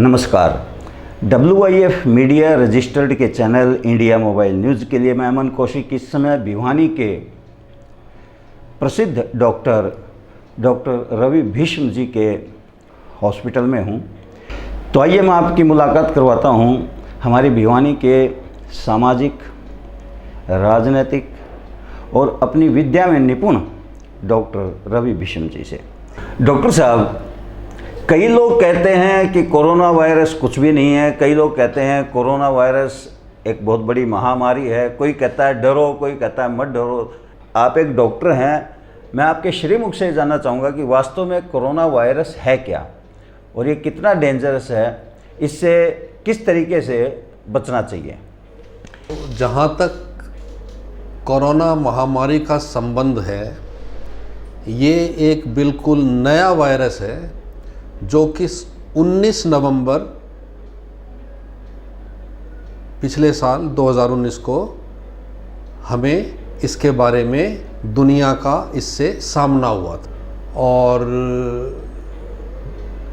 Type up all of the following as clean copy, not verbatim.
नमस्कार। WIF media registered के channel India mobile news के लिए मैं अमन कौशिक इस समय भिवानी के प्रसिद्ध डॉक्टर रवि भीष्म जी के हॉस्पिटल में हूं। तो आइए मैं आपकी मुलाकात करवाता हूं हमारी भिवानी के सामाजिक, राजनीतिक और अपनी विद्या में निपुण डॉक्टर रवि भीष्म जी से। डॉक्टर साहब, कई लोग कहते हैं कि कोरोना वायरस कुछ भी नहीं है, कई लोग कहते हैं कोरोना वायरस एक बहुत बड़ी महामारी है, कोई कहता है डरो, कोई कहता है मत डरो। आप एक डॉक्टर हैं, मैं आपके श्रीमुख से जानना चाहूँगा कि वास्तव में कोरोना वायरस है क्या और ये कितना डेंजरस है, इससे किस तरीके से बचना चाहिए। जहाँ तक कोरोना महामारी का संबंध है, ये एक बिल्कुल नया वायरस है जो कि 19 नवंबर पिछले साल 2019 को हमें इसके बारे में दुनिया का इससे सामना हुआ था। और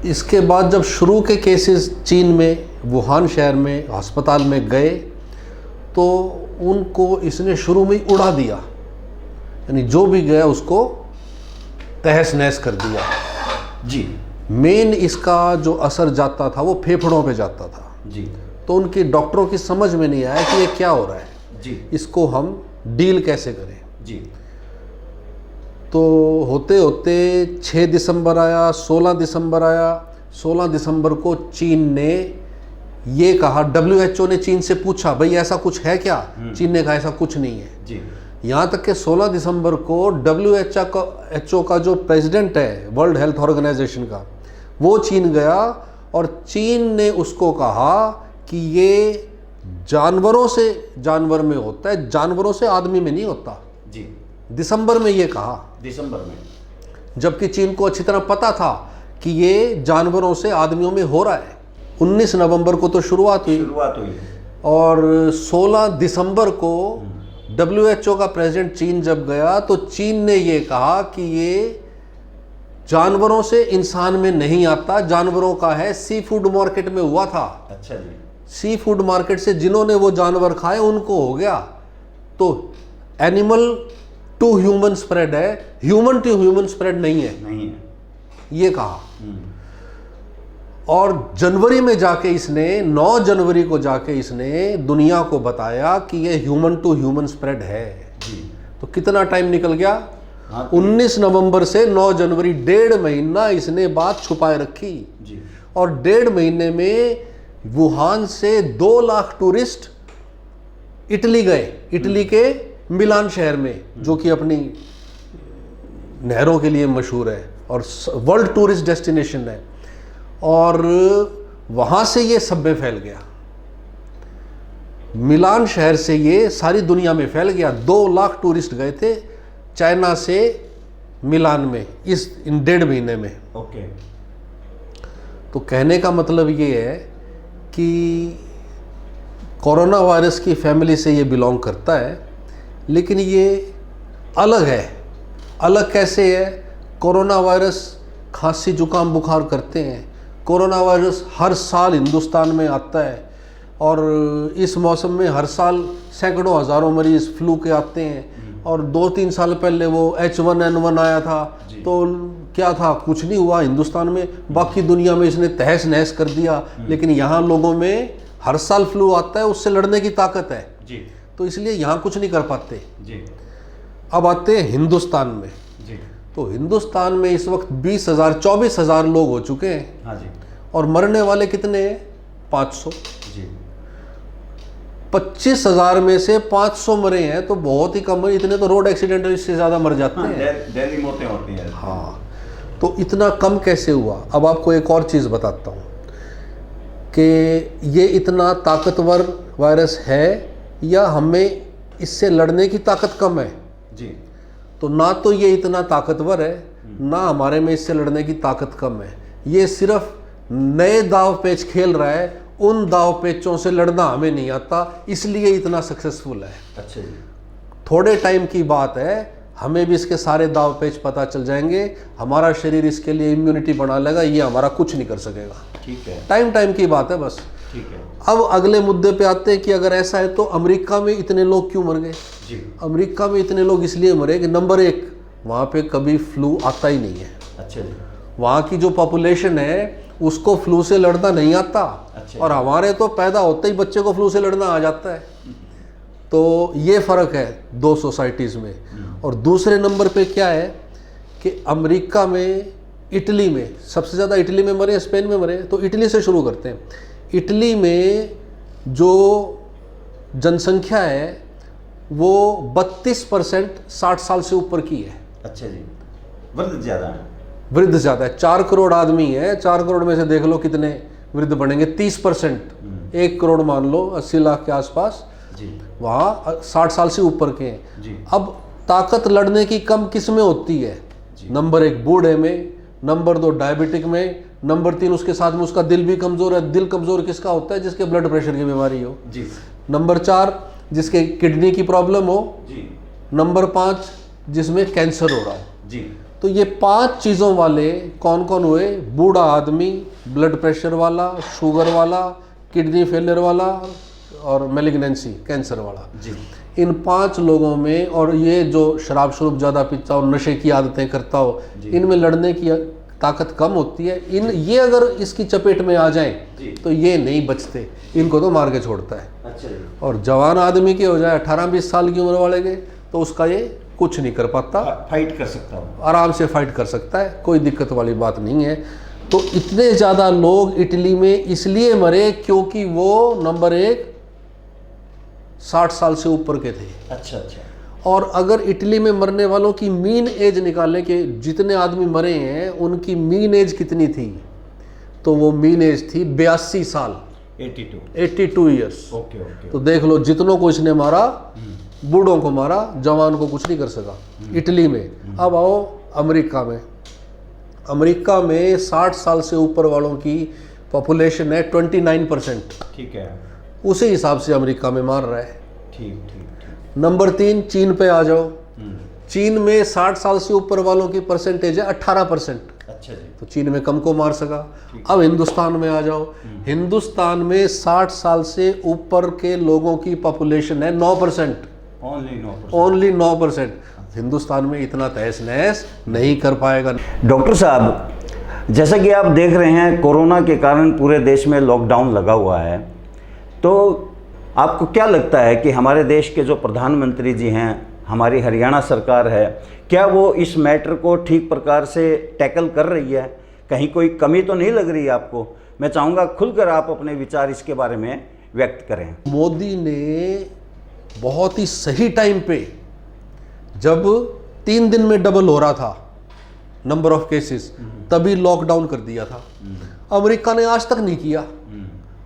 इसके बाद जब शुरू के केसेस चीन में वुहान शहर में अस्पताल में गए तो उनको इसने शुरू में ही उड़ा दिया, यानी जो भी गया उसको तहस नहस कर दिया जी। मेन इसका जो असर जाता था वो फेफड़ों पे जाता था जी। तो उनके डॉक्टरों की समझ में नहीं आया कि ये क्या हो रहा है जी, इसको हम डील कैसे करें जी। तो होते होते 6 दिसंबर आया, 16 दिसंबर आया। 16 दिसंबर को चीन ने ये कहा, WHO ने चीन से पूछा भाई ऐसा कुछ है क्या? चीन ने कहा ऐसा कुछ नहीं है जी। यहाँ तक कि 16 दिसंबर को WHO का जो प्रेसिडेंट है वर्ल्ड हेल्थ ऑर्गेनाइजेशन का, वो चीन गया और चीन ने उसको कहा कि ये जानवरों से जानवर में होता है, जानवरों से आदमी में नहीं होता जी। दिसंबर में ये कहा, दिसंबर में, जबकि चीन को अच्छी तरह पता था कि ये जानवरों से आदमियों में हो रहा है। 19 नवंबर को तो शुरुआत हुई और 16 दिसंबर को WHO का प्रेसिडेंट चीन जब गया तो चीन ने ये कहा कि ये जानवरों से इंसान में नहीं आता, जानवरों का है, सी फूड मार्केट में हुआ था। अच्छा जी। सी फूड मार्केट से जिन्होंने वो जानवर खाए उनको हो गया। तो एनिमल टू ह्यूमन स्प्रेड है, ह्यूमन टू ह्यूमन स्प्रेड नहीं है ये कहा। और जनवरी में जाके इसने 9 जनवरी को जाके इसने दुनिया को बताया कि ये ह्यूमन टू ह्यूमन स्प्रेड है जी। तो कितना टाइम निकल गया? 19 नवंबर से 9 जनवरी, 1.5 महीना इसने बात छुपाए रखी जी। और 1.5 महीने में वुहान से 2 लाख टूरिस्ट इटली गए, इटली के मिलान शहर में, जो कि अपनी नहरों के लिए मशहूर है और वर्ल्ड टूरिस्ट डेस्टिनेशन है। और वहाँ से ये सब में फैल गया, मिलान शहर से ये सारी दुनिया में फैल गया। 2 लाख टूरिस्ट गए थे चाइना से मिलान में इन 1.5 महीने में। ओके। तो कहने का मतलब ये है कि कोरोना वायरस की फैमिली से ये बिलोंग करता है, लेकिन ये अलग है। अलग कैसे है? कोरोना वायरस खांसी जुकाम बुखार करते हैं। कोरोना वायरस हर साल हिंदुस्तान में आता है और इस मौसम में हर साल सैकड़ों हज़ारों मरीज फ्लू के आते हैं। और 2-3 साल पहले वो H1N1 आया था तो क्या था? कुछ नहीं हुआ हिंदुस्तान में, बाकी दुनिया में इसने तहस नहस कर दिया। लेकिन यहाँ लोगों में हर साल फ्लू आता है, उससे लड़ने की ताकत है जी। तो इसलिए यहाँ कुछ नहीं कर पाते जी। अब आते हैं हिंदुस्तान में जी। तो हिंदुस्तान में इस वक्त 24,000 लोग हो चुके हैं। हाँ जी। और मरने वाले कितने हैं? 500 जी। 25,000 में से 500 मरे हैं तो बहुत ही कम है। इतने तो रोड एक्सीडेंट इससे ज़्यादा मर जाते हैं। डेली मौतें होती हैं। हाँ, तो इतना कम कैसे हुआ? अब आपको एक और चीज़ बताता हूँ कि ये इतना ताकतवर वायरस है या हमें इससे लड़ने की ताकत कम है जी। तो ना तो ये इतना ताकतवर है, ना हमारे में इससे लड़ने की ताकत कम है। ये सिर्फ नए दाव पेच खेल रहा है, उन दाव पेचों से लड़ना हमें नहीं आता, इसलिए इतना सक्सेसफुल है। अच्छा जी। थोड़े टाइम की बात है, हमें भी इसके सारे दाव पेच पता चल जाएंगे, हमारा शरीर इसके लिए इम्यूनिटी बना लेगा, ये हमारा कुछ नहीं कर सकेगा। ठीक है, टाइम की बात है बस। ठीक है। अब अगले मुद्दे पे आते हैं कि अगर ऐसा है तो अमेरिका में इतने लोग क्यों मर गए? जी। अमेरिका में इतने लोग इसलिए मरे कि नंबर 1, वहाँ पे कभी फ्लू आता ही नहीं है। अच्छा जी। वहाँ की जो पॉपुलेशन है उसको फ्लू से लड़ना नहीं आता। अच्छा। और हमारे तो पैदा होते ही बच्चे को फ्लू से लड़ना आ जाता है। तो ये फ़र्क है दो सोसाइटीज़ में। और दूसरे नंबर पे क्या है कि अमेरिका में, इटली में सबसे ज़्यादा इटली में मरे, स्पेन में मरे। तो इटली से शुरू करते हैं। इटली में जो जनसंख्या है वो 32% 60 साल से ऊपर की है। अच्छा जी, वृद्ध ज़्यादा है। वृद्ध ज़्यादा है। 4 करोड़ आदमी है, 4 करोड़ में से देख लो कितने वृद्ध बनेंगे, 30%। 1 करोड़ मान लो, 80 लाख के आसपास जी। वहाँ 60 साल से ऊपर के हैं। जी। अब ताकत लड़ने की कम किस में होती है? नंबर 1 बूढ़े में, नंबर 2 डायबिटिक में, नंबर 3 उसके साथ में उसका दिल भी कमज़ोर है। दिल कमज़ोर किसका होता है? जिसके ब्लड प्रेशर की बीमारी हो। जी। नंबर 4 जिसके किडनी की प्रॉब्लम हो। जी। नंबर 5 जिसमें कैंसर हो रहा हो। जी। तो ये 5 चीज़ों वाले कौन कौन हुए? बूढ़ा आदमी, ब्लड प्रेशर वाला, शुगर वाला, किडनी फेलियर वाला और मैलिग्नेंसी, कैंसर वाला। जी। इन 5 लोगों में, और ये जो शराब शुरूब ज़्यादा पीता हो, नशे की आदतें करता हो, इनमें लड़ने की ताकत कम होती है। ये अगर इसकी चपेट में आ जाएं तो ये नहीं बचते, इनको तो मार के छोड़ता है। अच्छा। और जवान आदमी के हो जाए 18-20 साल की उम्र वाले के, तो उसका ये कुछ नहीं कर पाता। फाइट कर सकता हूँ, आराम से फाइट कर सकता है, कोई दिक्कत वाली बात नहीं है। तो इतने ज़्यादा लोग इटली में इसलिए मरे क्योंकि वो नंबर 1 60 साल से ऊपर के थे। अच्छा अच्छा। और अगर इटली में मरने वालों की मीन एज निकालें कि जितने आदमी मरे हैं उनकी मीन एज कितनी थी, तो वो मीन एज थी 82 साल, 82 ईयर्स। Okay okay. तो देख लो, जितनों को इसने मारा, बूढ़ों को मारा, जवान को कुछ नहीं कर सका इटली में। अब आओ अमेरिका में। अमेरिका में 60 साल से ऊपर वालों की पॉपुलेशन है 29%। ठीक है। उसी हिसाब से अमेरिका में मार रहा है। ठीक ठीक ठीक। नंबर 3 चीन पे आ जाओ। चीन में 60 साल से ऊपर वालों की परसेंटेज है 18%। अच्छा जी। तो चीन में कम को मार सका। अब हिंदुस्तान में आ जाओ। हिंदुस्तान में 60 साल से ऊपर के लोगों की पॉपुलेशन है 9%। ओनली 9%। हिंदुस्तान में इतना तहस नहस नहीं कर पाएगा। डॉक्टर साहब, जैसा कि आप देख रहे हैं, कोरोना के कारण पूरे देश में लॉकडाउन लगा हुआ है, तो आपको क्या लगता है कि हमारे देश के जो प्रधानमंत्री जी हैं, हमारी हरियाणा सरकार है, क्या वो इस मैटर को ठीक प्रकार से टैकल कर रही है? कहीं कोई कमी तो नहीं लग रही है आपको? मैं चाहूँगा खुलकर आप अपने विचार इसके बारे में व्यक्त करें। मोदी ने बहुत ही सही टाइम पे, जब 3 दिन में डबल हो रहा था नंबर ऑफ केसेस, तभी लॉकडाउन कर दिया था। अमेरिका ने आज तक नहीं किया।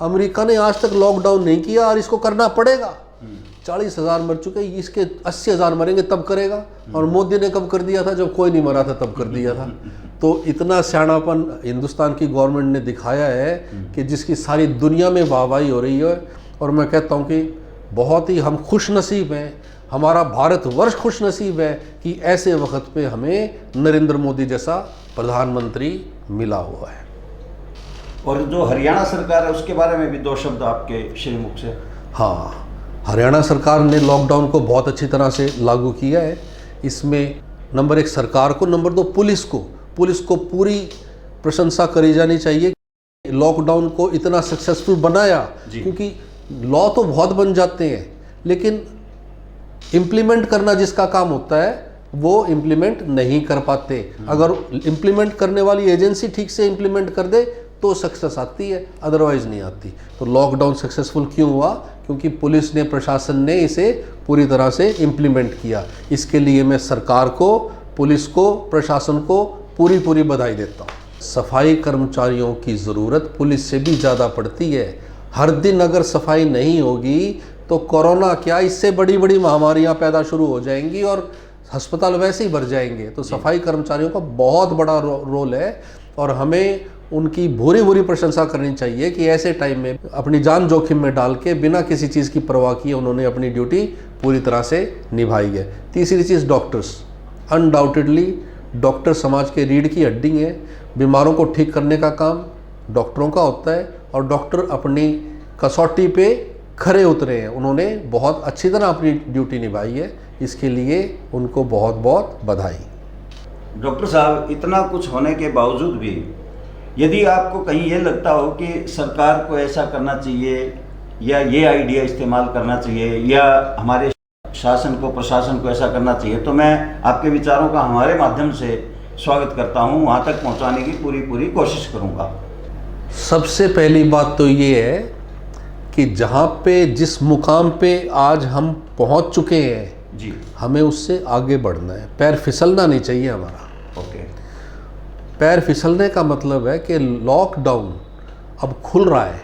अमेरिका ने आज तक लॉकडाउन नहीं किया और इसको करना पड़ेगा। 40,000 मर चुके, इसके 80,000 मरेंगे तब करेगा। और मोदी ने कब कर दिया था? जब कोई नहीं मरा था तब कर दिया था। तो इतना सियानापन हिंदुस्तान की गवर्नमेंट ने दिखाया है कि जिसकी सारी दुनिया में वाहवाही हो रही है। और मैं कहता हूँ कि बहुत ही हम खुश नसीब हैं, हमारा भारतवर्ष खुश नसीब है कि ऐसे वक्त पे हमें नरेंद्र मोदी जैसा प्रधानमंत्री मिला हुआ है। और जो हरियाणा सरकार है उसके बारे में भी 2 शब्द आपके श्रीमुख से। हाँ, हरियाणा सरकार ने लॉकडाउन को बहुत अच्छी तरह से लागू किया है। इसमें नंबर 1 सरकार को, नंबर 2 पुलिस को पूरी प्रशंसा करी जानी चाहिए। लॉकडाउन को इतना सक्सेसफुल बनाया, क्योंकि लॉ तो बहुत बन जाते हैं, लेकिन इम्प्लीमेंट करना जिसका काम होता है वो इम्प्लीमेंट नहीं कर पाते। अगर इम्प्लीमेंट करने वाली एजेंसी ठीक से इम्प्लीमेंट कर दे तो सक्सेस आती है, अदरवाइज नहीं आती। तो लॉकडाउन सक्सेसफुल क्यों हुआ? क्योंकि पुलिस ने, प्रशासन ने इसे पूरी तरह से इम्प्लीमेंट किया। इसके लिए मैं सरकार को, पुलिस को, प्रशासन को पूरी बधाई देता हूँ। सफाई कर्मचारियों की ज़रूरत पुलिस से भी ज़्यादा पड़ती है। हर दिन अगर सफाई नहीं होगी तो कोरोना क्या, इससे बड़ी महामारियाँ पैदा शुरू हो जाएंगी और अस्पताल वैसे ही भर जाएंगे। तो सफाई कर्मचारियों का बहुत बड़ा रोल है और हमें उनकी भूरी प्रशंसा करनी चाहिए कि ऐसे टाइम में अपनी जान जोखिम में डाल के बिना किसी चीज़ की परवाह किए उन्होंने अपनी ड्यूटी पूरी तरह से निभाई है। तीसरी चीज़, डॉक्टर्स। अनडाउटेडली डॉक्टर समाज के रीढ़ की हड्डी हैं। बीमारों को ठीक करने का काम डॉक्टरों का होता है और डॉक्टर अपनी कसौटी पे खरे उतरे हैं। उन्होंने बहुत अच्छी तरह अपनी ड्यूटी निभाई है, इसके लिए उनको बहुत बहुत बधाई। डॉक्टर साहब, इतना कुछ होने के बावजूद भी यदि आपको कहीं ये लगता हो कि सरकार को ऐसा करना चाहिए या ये आइडिया इस्तेमाल करना चाहिए या हमारे शासन को, प्रशासन को ऐसा करना चाहिए, तो मैं आपके विचारों का हमारे माध्यम से स्वागत करता हूँ, वहाँ तक पहुँचाने की पूरी कोशिश करूँगा। सबसे पहली बात तो ये है कि जहाँ पे, जिस मुकाम पे आज हम पहुँच चुके हैं जी, हमें उससे आगे बढ़ना है। पैर फिसलना नहीं चाहिए हमारा। ओके। पैर फिसलने का मतलब है कि लॉकडाउन अब खुल रहा है,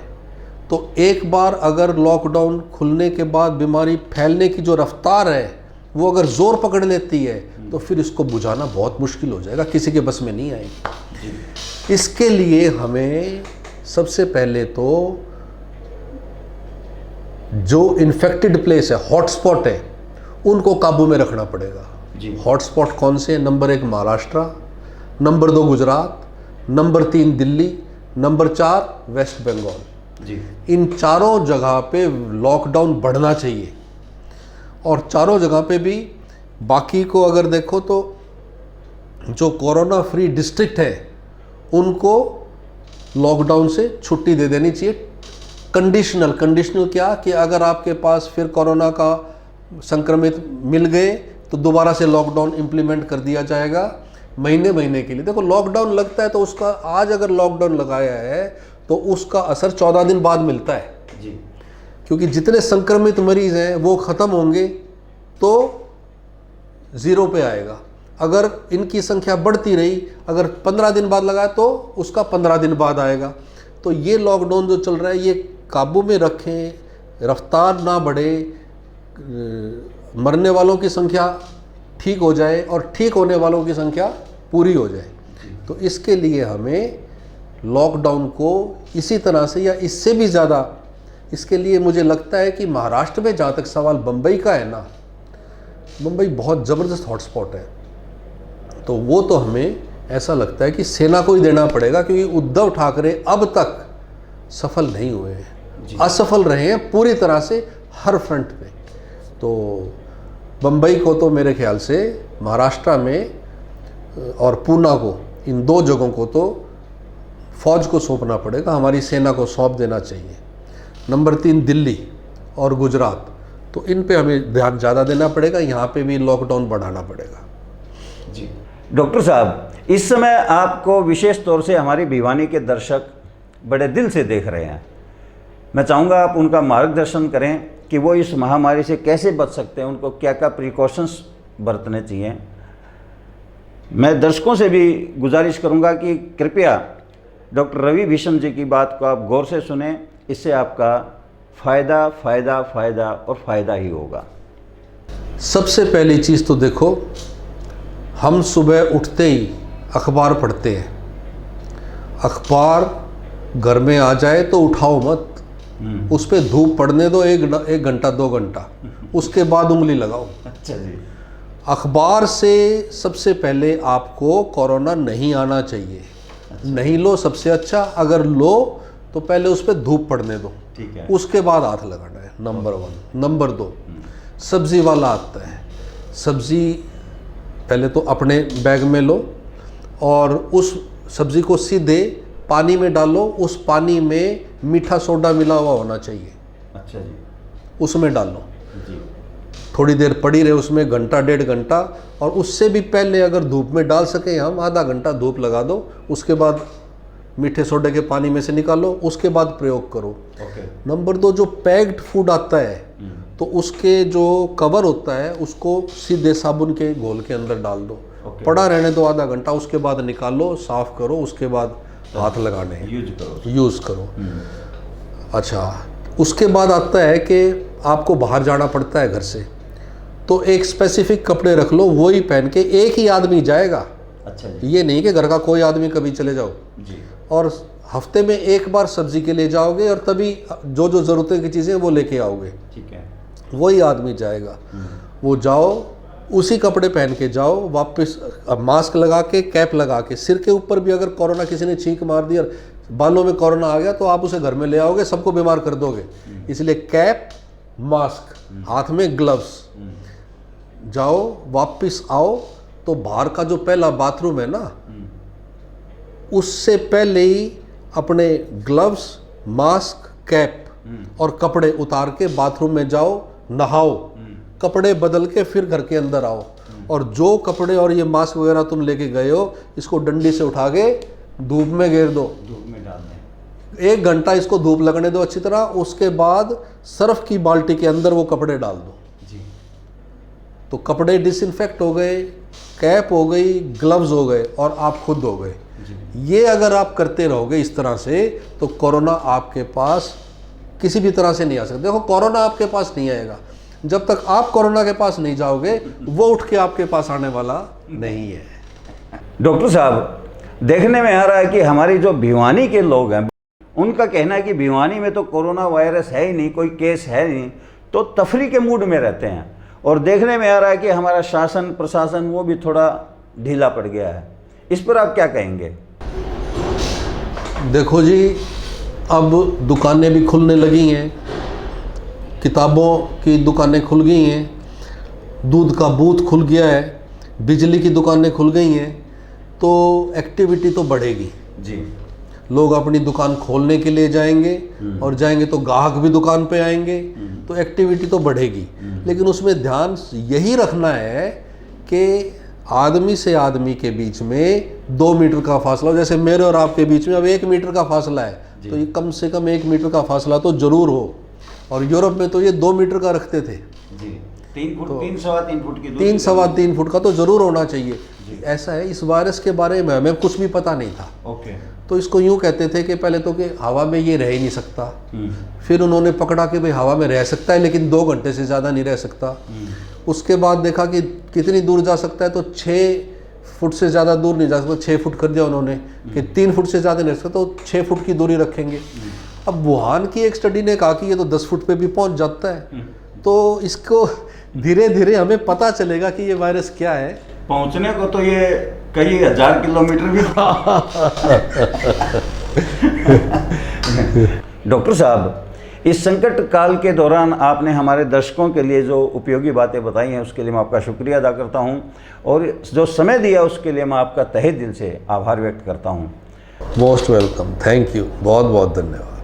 तो एक बार अगर लॉकडाउन खुलने के बाद बीमारी फैलने की जो रफ्तार है वो अगर ज़ोर पकड़ लेती है तो फिर इसको बुझाना बहुत मुश्किल हो जाएगा, किसी के बस में नहीं आएगी। इसके लिए हमें सबसे पहले तो जो इन्फेक्टेड प्लेस है, हॉटस्पॉट है, उनको काबू में रखना पड़ेगा। हॉटस्पॉट कौन से हैं? Number 1 Maharashtra, number 2 Gujarat, number 3 Delhi, number 4 West Bengal जी। इन चारों जगह पे लॉकडाउन बढ़ना चाहिए और चारों जगह पे भी बाकी को अगर देखो तो जो कोरोना फ्री डिस्ट्रिक्ट है उनको लॉकडाउन से छुट्टी दे देनी चाहिए। कंडीशनल क्या कि अगर आपके पास फिर कोरोना का संक्रमित मिल गए तो दोबारा से लॉकडाउन इम्प्लीमेंट कर दिया जाएगा महीने के लिए। देखो लॉकडाउन लगता है तो उसका, आज अगर लॉकडाउन लगाया है तो उसका असर 14 दिन बाद मिलता है जी, क्योंकि जितने संक्रमित मरीज हैं वो ख़त्म होंगे तो 0 पे आएगा। अगर इनकी संख्या बढ़ती रही, अगर 15 दिन बाद लगाए तो उसका 15 दिन बाद आएगा। तो ये लॉकडाउन जो चल रहा है ये काबू में रखें, रफ्तार ना बढ़े, मरने वालों की संख्या ठीक हो जाए और ठीक होने वालों की संख्या पूरी हो जाए। तो इसके लिए हमें लॉकडाउन को इसी तरह से या इससे भी ज़्यादा, इसके लिए मुझे लगता है कि महाराष्ट्र में, जहाँ तक सवाल बम्बई का है ना, मुंबई बहुत ज़बरदस्त हॉटस्पॉट है, तो वो तो हमें ऐसा लगता है कि सेना को ही देना पड़ेगा, क्योंकि उद्धव ठाकरे अब तक सफल नहीं हुए हैं, असफल रहे हैं पूरी तरह से हर फ्रंट पे। तो बम्बई को तो मेरे ख्याल से, महाराष्ट्र में और पूना को, इन 2 जगहों को तो फौज को सौंपना पड़ेगा, हमारी सेना को सौंप देना चाहिए। नंबर 3 दिल्ली और गुजरात, तो इन पे हमें ध्यान ज़्यादा देना पड़ेगा, यहाँ पे भी लॉकडाउन बढ़ाना पड़ेगा जी। डॉक्टर साहब, इस समय आपको विशेष तौर से हमारी भिवानी के दर्शक बड़े दिल से देख रहे हैं। मैं चाहूँगा आप उनका मार्गदर्शन करें कि वो इस महामारी से कैसे बच सकते हैं, उनको क्या क्या प्रिकॉशंस बरतने चाहिए। मैं दर्शकों से भी गुजारिश करूँगा कि कृपया डॉक्टर रवि भीष्म जी की बात को आप गौर से सुने, इससे आपका फ़ायदा और फ़ायदा ही होगा। सबसे पहली चीज़ तो देखो, हम सुबह उठते ही अखबार पढ़ते हैं, अखबार घर में आ जाए तो उठाओ मत, उस पर धूप पड़ने दो 1 घंटा 2 घंटा, उसके बाद उंगली लगाओ। अच्छा जी। अखबार से सबसे पहले आपको कोरोना नहीं आना चाहिए। अच्छा। नहीं लो सबसे अच्छा, अगर लो तो पहले उस पर धूप पड़ने दो, ठीक है, उसके बाद हाथ लगाना है, नंबर 1। नंबर 2, सब्जी वाला आता है, सब्जी पहले तो अपने बैग में लो और उस सब्जी को सीधे पानी में डालो, उस पानी में मीठा सोडा मिला हुआ होना चाहिए। अच्छा जी। उसमें डालो जी, थोड़ी देर पड़ी रहे उसमें, घंटा 1.5 घंटा, और उससे भी पहले अगर धूप में डाल सके हम, आधा घंटा धूप लगा दो, उसके बाद मीठे सोडे के पानी में से निकालो, उसके बाद प्रयोग करो। नंबर 2, जो पैक्ड फूड आता है तो उसके जो कवर होता है उसको सीधे साबुन के घोल के अंदर डाल दो, पड़ा रहने दो आधा घंटा, उसके बाद निकालो, साफ करो, उसके बाद हाथ लगाने यूज़ करो। अच्छा, उसके बाद आता है कि आपको बाहर जाना पड़ता है घर से, तो एक स्पेसिफिक कपड़े रख लो, वही पहन के एक ही आदमी जाएगा। अच्छा जी। ये नहीं कि घर का कोई आदमी कभी चले जाओ जी। और हफ्ते में 1 बार सब्जी के लिए जाओगे और तभी जो ज़रूरतें की चीज़ें वो लेके आओगे, ठीक है, वही आदमी जाएगा। वो जाओ, उसी कपड़े पहन के जाओ वापस, मास्क लगा के, कैप लगा के। सिर के ऊपर भी अगर कोरोना किसी ने छींक मार दी और बालों में कोरोना आ गया तो आप उसे घर में ले आओगे, सबको बीमार कर दोगे। इसलिए कैप, मास्क, हाथ में ग्लव्स, जाओ वापस आओ तो बाहर का जो पहला बाथरूम है ना, उससे पहले ही अपने ग्लव्स, मास्क, कैप और कपड़े उतार के बाथरूम में जाओ, नहाओ, कपड़े बदल के फिर घर के अंदर आओ। और जो कपड़े और ये मास्क वगैरह तुम लेके गए हो, इसको डंडी से उठा के धूप में घेर दो, धूप में डाल दें। 1 घंटा इसको धूप लगने दो अच्छी तरह। उसके बाद सर्फ की बाल्टी के अंदर वो कपड़े डाल दो जी। तो कपड़े डिसइंफेक्ट हो गए, कैप हो गई, ग्लव्स हो गए और आप खुद हो गए। ये अगर आप करते रहोगे इस तरह से तो कोरोना आपके पास किसी भी तरह से नहीं आ सकता। देखो, कोरोना आपके पास नहीं आएगा जब तक आप कोरोना के पास नहीं जाओगे, वो उठ के आपके पास आने वाला नहीं है। डॉक्टर साहब, देखने में आ रहा है कि हमारी जो भिवानी के लोग हैं, उनका कहना है कि भिवानी में तो कोरोना वायरस है ही नहीं, कोई केस है नहीं, तो तफरी के मूड में रहते हैं। और देखने में आ रहा है कि हमारा शासन प्रशासन वो भी थोड़ा ढीला पड़ गया है। इस पर आप क्या कहेंगे? देखो जी, अब दुकानें भी खुलने लगी हैं, किताबों की दुकानें खुल गई हैं, दूध का बूथ खुल गया है, बिजली की दुकानें खुल गई हैं, तो एक्टिविटी तो बढ़ेगी जी। लोग अपनी दुकान खोलने के लिए जाएंगे और जाएंगे तो ग्राहक भी दुकान पे आएंगे, तो एक्टिविटी तो बढ़ेगी। लेकिन उसमें ध्यान यही रखना है कि आदमी से आदमी के बीच में 2 मीटर का फासला हो। जैसे मेरे और आपके बीच में अब 1 मीटर का फासला है, तो ये कम से कम 1 मीटर का फासला तो जरूर हो। और यूरोप में तो ये 2 मीटर का रखते थे जी। 3 फुट, 3 सवा 3 फुट की, 3 सवा 3 फुट का तो जरूर होना चाहिए। ऐसा है, इस वायरस के बारे में हमें कुछ भी पता नहीं था। ओके। तो इसको यूँ कहते थे कि पहले तो कि हवा में ये रह ही नहीं सकता, फिर उन्होंने पकड़ा कि भाई हवा में रह सकता है लेकिन 2 घंटे से ज़्यादा नहीं रह सकता। उसके बाद देखा कि कितनी दूर जा सकता है, तो 6 फुट से ज़्यादा दूर नहीं जा सकता, 6 फुट कर दिया उन्होंने कि 3 फुट से ज़्यादा नहीं रह सकता, तो 6 फुट की दूरी रखेंगे। अब वुहान की एक स्टडी ने कहा कि ये तो 10 फुट पे भी पहुंच जाता है। तो इसको धीरे धीरे हमें पता चलेगा कि ये वायरस क्या है। पहुंचने को तो ये कई हजार किलोमीटर भी डॉक्टर साहब, इस संकट काल के दौरान आपने हमारे दर्शकों के लिए जो उपयोगी बातें बताई हैं उसके लिए मैं आपका शुक्रिया अदा करता हूं, और जो समय दिया उसके लिए मैं आपका तहे दिल से आभार व्यक्त करता हूं। मोस्ट वेलकम, थैंक यू, बहुत बहुत धन्यवाद।